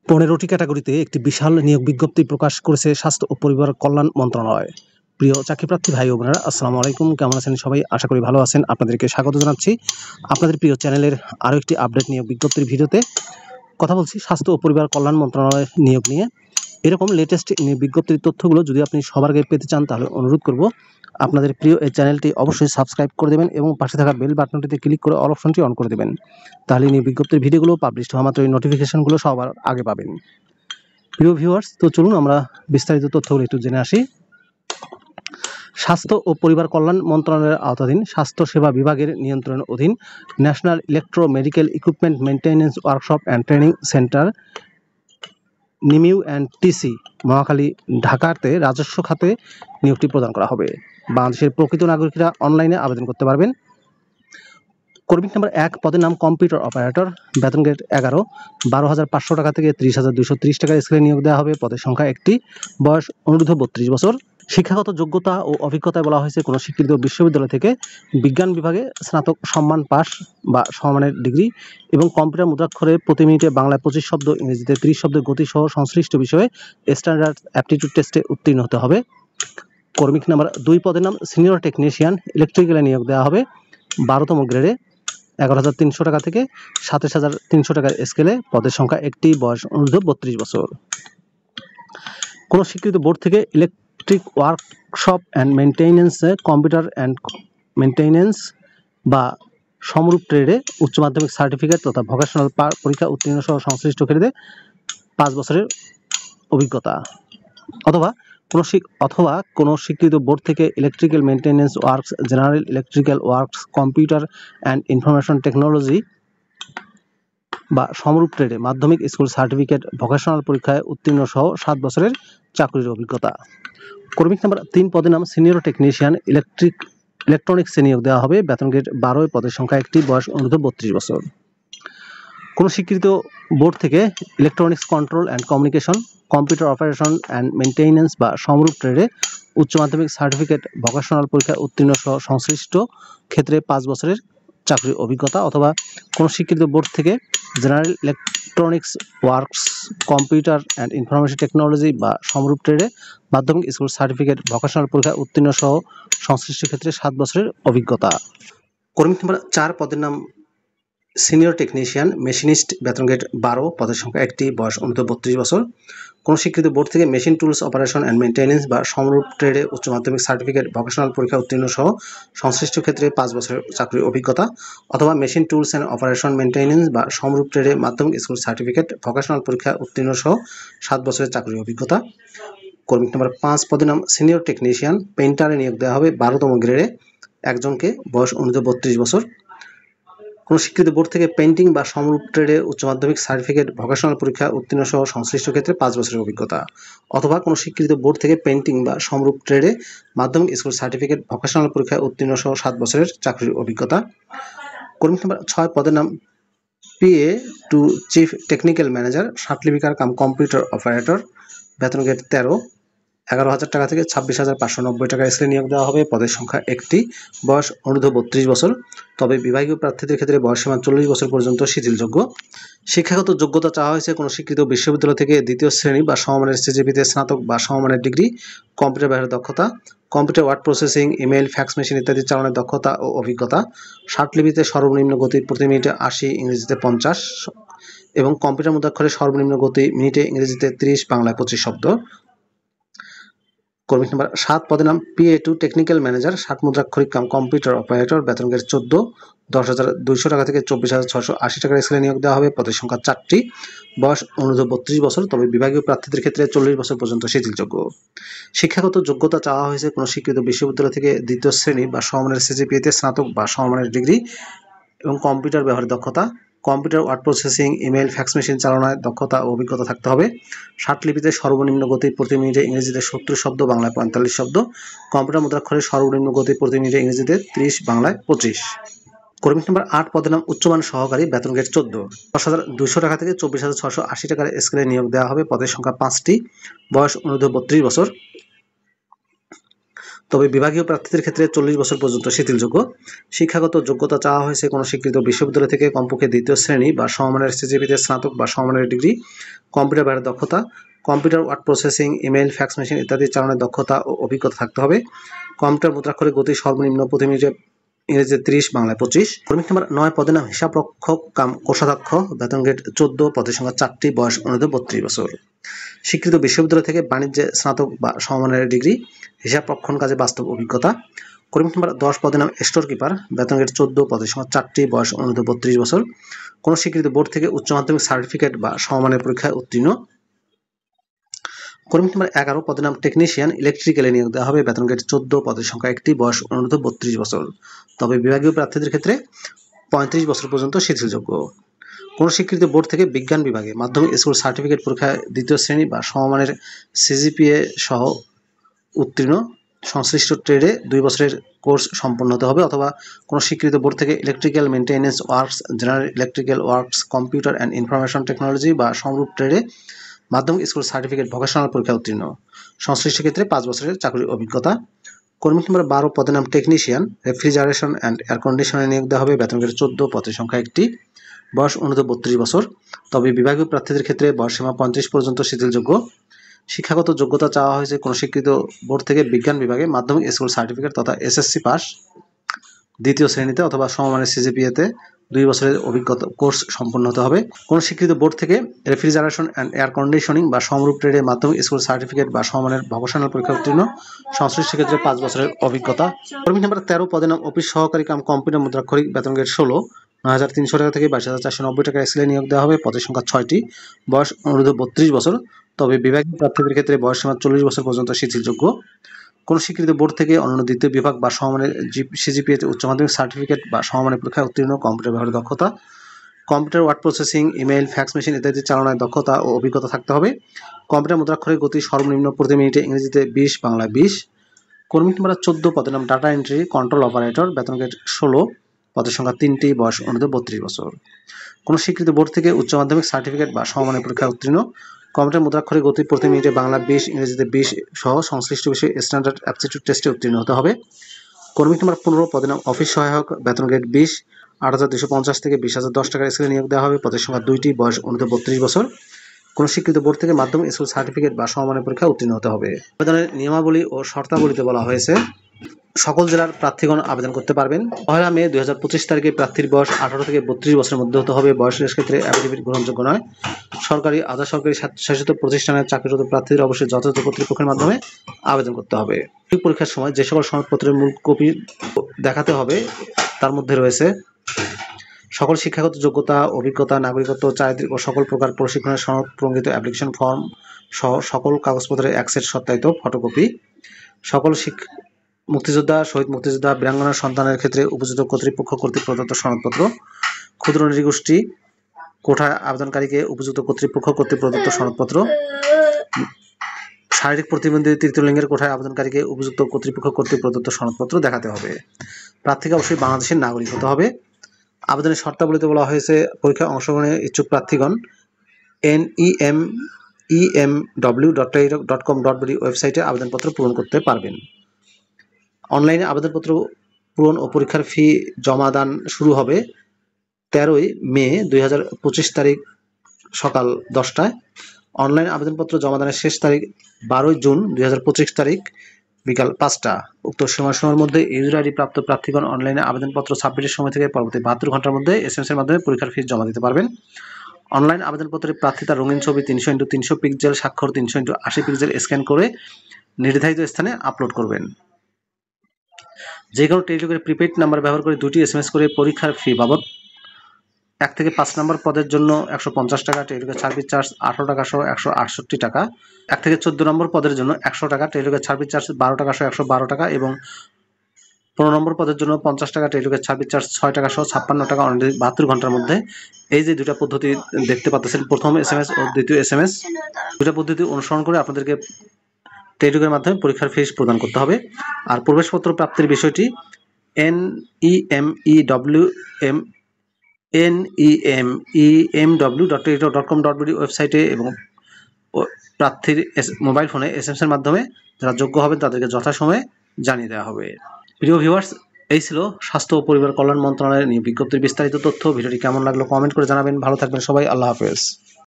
15টি ক্যাটাগরিতে একটি বিশাল নিয়োগ বিজ্ঞপ্তি প্রকাশ করেছে স্বাস্থ্য ও পরিবার কল্যাণ মন্ত্রণালয়। প্রিয় চাকরিপ্রার্থী ভাই ও বোনেরা, আসসালামু আলাইকুম। কেমন আছেন সবাই? আশা করি ভালো আছেন। আপনাদেরকে স্বাগত জানাচ্ছি আপনাদের প্রিয় চ্যানেলের আরও একটি আপডেট নিয়োগ বিজ্ঞপ্তির ভিডিওতে। কথা বলছি স্বাস্থ্য ও পরিবার কল্যাণ মন্ত্রণালয়ের নিয়োগ নিয়ে। এরকম লেটেস্ট নিয়োগ বিজ্ঞপ্তির তথ্যগুলো যদি আপনি সবার আগে পেতে চান, তাহলে অনুরোধ করব আপনাদের প্রিয় এই চ্যানেলটি অবশ্যই সাবস্ক্রাইব করে দেবেন এবং পাশে থাকা বেল বাটনটিতে ক্লিক করে অল অপশনটি অন করে দেবেন। তাহলে নিয়োগ বিজ্ঞপ্তির ভিডিওগুলো পাবলিশ হওয়া মাত্র এই নোটিফিকেশনগুলো সবার আগে পাবেন। প্রিয় ভিউয়ার্স, তো চলুন আমরা বিস্তারিত তথ্যগুলো একটু জেনে আসি। স্বাস্থ্য ও পরিবার কল্যাণ মন্ত্রণালয়ের আওতাধীন স্বাস্থ্য সেবা বিভাগের নিয়ন্ত্রণের অধীন national electro medical equipment maintenance workshop and training centre নিমিউ অ্যান্ড টিসি মহাখালী ঢাকাতে রাজস্ব খাতে নিয়োগটি প্রদান করা হবে। বাংলাদেশের প্রকৃত নাগরিকরা অনলাইনে আবেদন করতে পারবেন। কর্মী নাম্বার 1 পদের নাম কম্পিউটার অপারেটর, বেতন গ্রেড 11, 12,500 টাকা থেকে 30,230 টাকা স্কেলে নিয়োগ দেওয়া হবে। পদের সংখ্যা 1টি, বয়স অনূর্ধ্ব 32 বছর। শিক্ষাগত যোগ্যতা ও অভিজ্ঞতায় বলা হয়েছে কোনো স্বীকৃত বিশ্ববিদ্যালয় থেকে বিজ্ঞান বিভাগে স্নাতক সম্মান পাস বা সমমানের ডিগ্রি এবং কম্পিউটার মুদ্রাক্ষরে প্রতি মিনিটে বাংলায় 25 শব্দ, ইংরেজিতে 30 শব্দের গতি সহ সংশ্লিষ্ট বিষয়ে স্ট্যান্ডার্ড অ্যাপটিটিউড টেস্টে উত্তীর্ণ হতে হবে। কর্মী নাম্বার 2 পদের নাম সিনিয়র টেকনিশিয়ান, ইলেকট্রিক্যালে নিয়োগ দেওয়া হবে 12তম গ্রেডে, 11,300 টাকা থেকে 27,300 টাকার স্কেলে। পদের সংখ্যা 1টি, বয়স অনূর্ধ্ব 32 বছর। কোনো স্বীকৃত বোর্ড থেকে ইলেকট্রিক ওয়ার্কশপ অ্যান্ড মেইনটেন্যান্সে কম্পিউটার অ্যান্ড মেইনটেন্যান্স বা সমরূপ ট্রেডে উচ্চ মাধ্যমিক সার্টিফিকেট তথা ভোকেশনাল পরীক্ষা উত্তীর্ণ সহ সংশ্লিষ্ট ক্ষেত্রে 5 বছরের অভিজ্ঞতা, অথবা কোনো স্বীকৃত বোর্ড থেকে electrical maintenance works, general electrical works, computer and information technology বা সমরূপ ট্রেডে মাধ্যমিক স্কুল সার্টিফিকেট, ভোকেশনাল পরীক্ষায় উত্তীর্ণ সহ 7 বছরের চাকরির অভিজ্ঞতা। কর্মী নাম্বার 3 পদের নাম সিনিয়র টেকনিশিয়ান, ইলেকট্রনিক্সে নিয়োগ দেওয়া হবে। বেতন গ্রেড 12, পদের সংখ্যা 1টি, বয়স অনূর্ধ্ব 32 বছর। কোনো স্বীকৃত বোর্ড থেকে electronics control and communication, computer operation and maintenance বা সমরূপ ট্রেডে উচ্চ মাধ্যমিক সার্টিফিকেট, ভোকেশনাল পরীক্ষায় উত্তীর্ণ সহ সংশ্লিষ্ট ক্ষেত্রে 5 বছরের চাকরির অভিজ্ঞতা, অথবা কোনো স্বীকৃত বোর্ড থেকে general electronics works, computer and information technology বা সমরূপ ট্রেডে মাধ্যমিক স্কুল সার্টিফিকেট, ভোকেশনাল পরীক্ষায় উত্তীর্ণ সহ সংশ্লিষ্ট ক্ষেত্রে 7 বছরের অভিজ্ঞতা। কর্মী নাম্বার 4 পদের নাম সিনিয়র টেকনিশিয়ান, মেশিনিস্ট, বেতন গ্রেড 12, পদের সংখ্যা 1টি, বয়স অনূর্ধ্ব 32 বছর। কোনো স্বীকৃত বোর্ড থেকে machine tools operation and maintenance বা সমরূপ ট্রেডে উচ্চ মাধ্যমিক সার্টিফিকেট, ভোকেশনাল পরীক্ষা উত্তীর্ণ সহ সংশ্লিষ্ট ক্ষেত্রে 5 বছরের চাকরির অভিজ্ঞতা, অথবা machine tools and operation maintenance বা সমরূপ ট্রেডে মাধ্যমিক স্কুল সার্টিফিকেট, ভোকেশনাল পরীক্ষা উত্তীর্ণ সহ 7 বছরের চাকরির অভিজ্ঞতা। কর্মী নাম্বার 5 পদের নাম সিনিয়র টেকনিশিয়ান, পেইন্টারে নিয়োগ দেওয়া হবে 12তম গ্রেডে, একজনকে, বয়স অনূর্ধ্ব 32 বছর। কোনো স্বীকৃত বোর্ড থেকে পেইন্টিং বা সমরূপ ট্রেডে উচ্চ মাধ্যমিক সার্টিফিকেট, ভোকেশনাল পরীক্ষা উত্তীর্ণ সহ সংশ্লিষ্ট ক্ষেত্রে 5 বছরের অভিজ্ঞতা, অথবা কোনো স্বীকৃত বোর্ড থেকে পেইন্টিং বা সমরূপ ট্রেডে মাধ্যমিক স্কুল সার্টিফিকেট, ভোকেশনাল পরীক্ষা উত্তীর্ণ সহ 7 বছরের চাকরির অভিজ্ঞতা। কর্মী নাম্বার 6 পদের নাম PA to chief technical manager, সার্টিফিকার কাম কম্পিউটার অপারেটর, বেতন গ্রেড 13, 11,000 টাকা থেকে 26,590 টাকা স্কেলে নিয়োগ দেওয়া হবে। পদের সংখ্যা 1টি, বয়স অনূর্ধ্ব 32 বছর, তবে বিভাগীয় প্রার্থীদের ক্ষেত্রে বয়সসীমা 40 বছর পর্যন্ত শিথিলযোগ্য। শিক্ষাগত যোগ্যতা চাওয়া হয়েছে কোনো স্বীকৃত বিশ্ববিদ্যালয় থেকে 2য় শ্রেণী বা সমমানের সিজিপিতে স্নাতক বা সমমানের ডিগ্রি, কম্পিউটার ব্যবহারের দক্ষতা, computer word processing, email, fax machine ইত্যাদি চালানোর দক্ষতা ও অভিজ্ঞতা, ষাটলিপিতে সর্বনিম্ন গতি প্রতি মিনিটে 80, ইংরেজিতে 50 এবং কম্পিউটার মুদ্রাক্ষরে সর্বনিম্ন গতি মিনিটে ইংরেজিতে 30, বাংলায় 25 শব্দ। কর্মী নাম্বার 7 পদের নাম পিএ টু টেকনিক্যাল ম্যানেজার, 60 মুদ্রাক্ষরিক কাম কম্পিউটার অপারেটর, বেতন গ্রেড 14, 10,200 টাকা থেকে 24,680 টাকার স্কেলে নিয়োগ দেওয়া হবে। পদের সংখ্যা 4টি, বয়স অনূর্ধ্ব 32 বছর, তবে বিভাগীয় প্রার্থীদের ক্ষেত্রে 40 বছর পর্যন্ত শিথিলযোগ্য। শিক্ষাগত যোগ্যতা চাওয়া হয়েছে কোনো স্বীকৃত বিশ্ববিদ্যালয় থেকে 2য় শ্রেণী বা সমমানের সিজিপিএতে স্নাতক বা সমমানের ডিগ্রি এবং কম্পিউটার ব্যবহারের দক্ষতা, computer word processing, email, fax machine চালানোর দক্ষতা ও অভিজ্ঞতা থাকতে হবে। ষাটলিপিতে সর্বনিম্ন গতি প্রতি মিনিটে ইংরেজিতে 70 শব্দ, বাংলায় 45 শব্দ, কম্পিউটার মুদ্রাক্ষরে সর্বনিম্ন গতি প্রতি মিনিটে ইংরেজিতে 30, বাংলায় 25। কর্মী নাম্বার 8 পদের নাম উচ্চমান সহকারী, বেতন গ্রেড 14, 10,200 টাকা থেকে 24,680 টাকার স্কেলে নিয়োগ দেওয়া হবে। পদের সংখ্যা 5টি, বয়স অনূর্ধ্ব 32 বছর। তবে বিভাগীয় প্রার্থীদের ক্ষেত্রে 40 বছর পর্যন্ত শিথিলযোগ্য। শিক্ষাগত যোগ্যতা চাওয়া হয়েছে কোনো স্বীকৃত বিশ্ববিদ্যালয় থেকে কমপক্ষে দ্বিতীয় শ্রেণী বা সমমানের সিজিপিতে স্নাতক বা সমমানের ডিগ্রি, কম্পিউটার ব্যবহারের দক্ষতা, computer word processing, email, fax machine ইত্যাদি চালানোর দক্ষতা ও অভিজ্ঞতা থাকতে হবে। কম্পিউটার মুদ্রাক্ষরের গতি সর্বনিম্ন প্রতি মিনিটে ইংরেজিতে 30, বাংলায় 25। কর্মী নাম্বার 9 পদের নাম হিসাবরক্ষক কাম কোষাধ্যক্ষ, বেতন গ্রেড 14, পদের সংখ্যা 4টি, বয়স অনুরোধ 32 বছর। স্বীকৃত বিশ্ববিদ্যালয় থেকে বাণিজ্যে স্নাতক বা সমমানের ডিগ্রি, হিসাব রক্ষণ কাজে বাস্তব অভিজ্ঞতা। কর্মী নাম্বার 10 পদের নাম স্টোর কিপার, বেতন গ্রেড 14, পদের সংখ্যা 4টি, বয়স অনুরোধ 32 বছর। কোনো স্বীকৃত বোর্ড থেকে উচ্চ মাধ্যমিক সার্টিফিকেট বা সমমানের পরীক্ষায় উত্তীর্ণ। কর্মী নাম্বার 11 পদের নাম টেকনিশিয়ান, ইলেকট্রিক্যালে নিয়োগ দেওয়া হবে, বেতন গ্রেড 14, পদের সংখ্যা 1টি, বয়স অনুরোধ 32 বছর। তবে বিভাগীয় প্রার্থীদের ক্ষেত্রে 35 বছর পর্যন্ত শিথিলযোগ্য। কোন স্বীকৃত বোর্ড থেকে বিজ্ঞান বিভাগে মাধ্যমিক স্কুল সার্টিফিকেট পরীক্ষায় দ্বিতীয় শ্রেণী বা সমমানের সিজিপিএ সহ উত্তীর্ণ, সংশ্লিষ্ট ট্রেডে 2 বছরের কোর্স সম্পন্ন হতে হবে, অথবা কোনো স্বীকৃত বোর্ড থেকে electrical maintenance works, general electrical works, computer and information technology বা সমরূপ ট্রেডে মাধ্যমিক স্কুল সার্টিফিকেট ভোকেশনাল পরীক্ষা উত্তীর্ণ, সংশ্লিষ্ট ক্ষেত্রে 5 বছরের চাকরির অভিজ্ঞতা। কর্মী নাম্বার 12 পদের নাম টেকনিশিয়ান, রেফ্রিজারেশন অ্যান্ড এয়ার কন্ডিশনে নিয়োগ দেওয়া হবে, বেতন গ্রেড 14, পদের সংখ্যা 1টি, বয়স অনুরোধ 32 বছর। তবে বিভাগীয় প্রার্থীদের ক্ষেত্রে বয়সসীমা 35 পর্যন্ত শিথিলযোগ্য। শিক্ষাগত যোগ্যতা চাওয়া হয়েছে কোনো স্বীকৃত বোর্ড থেকে বিজ্ঞান বিভাগে মাধ্যমিক স্কুল সার্টিফিকেট তথা এসএসসি পাস দ্বিতীয় শ্রেণীতে অথবা সমমানের সিজিপিএতে 2 বছরের অভিজ্ঞতা কোর্স সম্পন্ন হতে হবে। কোনো স্বীকৃত বোর্ড থেকে রেফ্রিজারেশন অ্যান্ড এয়ার কন্ডিশনিং বা সমরূপ ট্রেডে মাধ্যমিক স্কুল সার্টিফিকেট বা সমমানের ভোকেশনাল পরীক্ষা উত্তীর্ণ, সংশ্লিষ্ট ক্ষেত্রে 5 বছরের অভিজ্ঞতা। কর্মী নাম্বার 13 পদের নাম অফিস সহকারী কাম কম্পিউটার মুদ্রাক্ষরিক, বেতন গ্রেড 16, 9,300 টাকা থেকে 22,490 টাকা স্কেলে নিয়োগ দেওয়া হবে, পদের সংখ্যা 6টি, বয়স অনুরোধ 32 বছর। তবে বিভাগীয় প্রার্থীদের ক্ষেত্রে বয়সসীমা 40 বছর পর্যন্ত শিথিলযোগ্য। কোন স্বীকৃত বোর্ড থেকে অন্যান্য দ্বিতীয় বিভাগ বা সমমানের সিজিপিএতে উচ্চ মাধ্যমিক সার্টিফিকেট বা সমমানের পরীক্ষায় উত্তীর্ণ, কম্পিউটার ব্যবহারের দক্ষতা, computer word processing, email, fax machine ইত্যাদি চালানোর দক্ষতা ও অভিজ্ঞতা থাকতে হবে। কম্পিউটার মুদ্রাক্ষরের গতি সর্বনিম্ন প্রতি মিনিটে ইংরেজিতে 20, বাংলায় 20। কর্মী নাম্বার 14 পদের নাম ডাটা এন্ট্রি কন্ট্রোল অপারেটর, বেতন গ্রেড 16, পদের সংখ্যা 3টি, বয়স অনুরোধ 32 বছর। কোন স্বীকৃত বোর্ড থেকে উচ্চ মাধ্যমিক সার্টিফিকেট বা সমমানের পরীক্ষায় উত্তীর্ণ, কম্পিউটার মুদ্রাক্ষরের গতি প্রতি মিনিটে বাংলা 20, ইংরেজিতে 20 সহ সংশ্লিষ্ট বিষয়ে স্ট্যান্ডার্ড অ্যাপটিটিউড টেস্টে উত্তীর্ণ হতে হবে। কর্মী নাম্বার 15 পদের নাম অফিস সহায়ক, বেতন গ্রেড 20, 8,250 থেকে 20,010 টাকার স্কেলে নিয়োগ দেওয়া হবে, পদের সংখ্যা 2টি, বয়স অনুরোধ 32 বছর। কোন স্বীকৃত বোর্ড থেকে মাধ্যমিক স্কুল সার্টিফিকেট বা সমমানের পরীক্ষায় উত্তীর্ণ হতে হবে। আবেদনের নিয়মাবলী ও শর্তাবলীতে বলা হয়েছে, সকল জেলার প্রার্থীগণ আবেদন করতে পারবেন। 1 মে 2025 তারিখে প্রার্থীর বয়স 18 থেকে 32 বছরের মধ্যে হতে হবে। বয়সের ক্ষেত্রে অ্যাফিডেভিট গ্রহণযোগ্য নয়। সরকারি, আধা সরকারি, স্বায়ত্তশাসিত প্রতিষ্ঠানের চাকরিরত প্রার্থীদের অবশ্যই যথাযথ কর্তৃপক্ষের মাধ্যমে আবেদন করতে হবে। পরীক্ষার সময় যে সকল সনদপত্রের মূল কপি দেখাতে হবে তার মধ্যে রয়েছে সকল শিক্ষাগত যোগ্যতা, অভিজ্ঞতা, নাগরিকত্ব, চারিত্রিক ও সকল প্রকার প্রশিক্ষণের সনদ, প্রঙ্গিত অ্যাপ্লিকেশন ফর্ম সহ সকল কাগজপত্রের এক সেট সত্যায়িত ফটোকপি, সকল মুক্তিযোদ্ধা, শহীদ মুক্তিযোদ্ধা, বীরাঙ্গনার সন্তানের ক্ষেত্রে উপযুক্ত কর্তৃপক্ষ কর্তৃক প্রদত্ত সনদপত্র, ক্ষুদ্র নৃগোষ্ঠী কোঠায় আবেদনকারীকে উপযুক্ত কর্তৃপক্ষ কর্তৃক প্রদত্ত সনদপত্র, শারীরিক প্রতিবন্ধী তৃতীয় লিঙ্গের কোঠায় আবেদনকারীকে উপযুক্ত কর্তৃপক্ষ কর্তৃক প্রদত্ত সনদপত্র দেখাতে হবে। প্রার্থীকে অবশ্যই বাংলাদেশের নাগরিক হতে হবে। আবেদনের শর্তাবলীতে বলা হয়েছে, পরীক্ষায় অংশগ্রহণের ইচ্ছুক প্রার্থীগণ nemw.com.bd ওয়েবসাইটে আবেদনপত্র পূরণ করতে পারবেন। অনলাইনে আবেদনপত্র পূরণ ও পরীক্ষার ফি জমা দান শুরু হবে 13 মে 2025 তারিখ সকাল 10টায়। অনলাইন আবেদনপত্র জমা দানের শেষ তারিখ 12 জুন 2025 তারিখ বিকাল 5টা। উক্ত সময়সীমার মধ্যে ইউজার আইডি প্রাপ্ত প্রার্থীগণ অনলাইনে আবেদনপত্র সাবমিটের সময় থেকে পরবর্তী 72 ঘন্টার মধ্যে এসএমএস এর মাধ্যমে পরীক্ষার ফি জমা দিতে পারবেন। অনলাইন আবেদনপত্রে প্রার্থী তার রঙিন ছবি 300x300 পিক্সেল, স্বাক্ষর 300x80 পিক্সেল স্ক্যান করে নির্ধারিত স্থানে আপলোড করবেন। যে কোনো টেলিটকের প্রিপেইড নাম্বার ব্যবহার করে 2টি এসএমএস করে পরীক্ষার ফি বাবদ 1 থেকে 5 নম্বর পদের জন্য 150 টাকা, টেলিটকের সার্ভিস চার্জ 18 টাকা সহ 168 টাকা, 1 থেকে 14 নম্বর পদের জন্য 100 টাকা, টেলিটকের সার্ভিস চার্জ 12 টাকা সহ 112 টাকা এবং 15 নম্বর পদের জন্য 50 টাকা, টেলিটকের সার্ভিস চার্জ 6 টাকা সহ 56 টাকা 72 ঘন্টার মধ্যে। এই যে দুটা পদ্ধতি দেখতে পাচ্ছেন, প্রথম এসএমএস ও দ্বিতীয় এসএমএস, দুটা পদ্ধতি অনুসরণ করে আপনাদেরকে টেলিটকের মাধ্যমে পরীক্ষার ফি প্রদান করতে হবে। আর প্রবেশপত্র প্রাপ্তির বিষয়টি nemw.com.bd ওয়েবসাইটে এবং প্রার্থীর মোবাইল ফোনে এসএমএস এর মাধ্যমে যারা যোগ্য হবে তাদেরকে যথাসময়ে জানিয়ে দেওয়া হবে। প্রিয় ভিউয়ার্স, এই ছিল স্বাস্থ্য ও পরিবার কল্যাণ মন্ত্রণালয়ের নিয়োগ বিজ্ঞপ্তির বিস্তারিত তথ্য। ভিডিওটি কেমন লাগলো কমেন্ট করে জানাবেন। ভালো থাকবেন সবাই, আল্লাহ হাফেজ।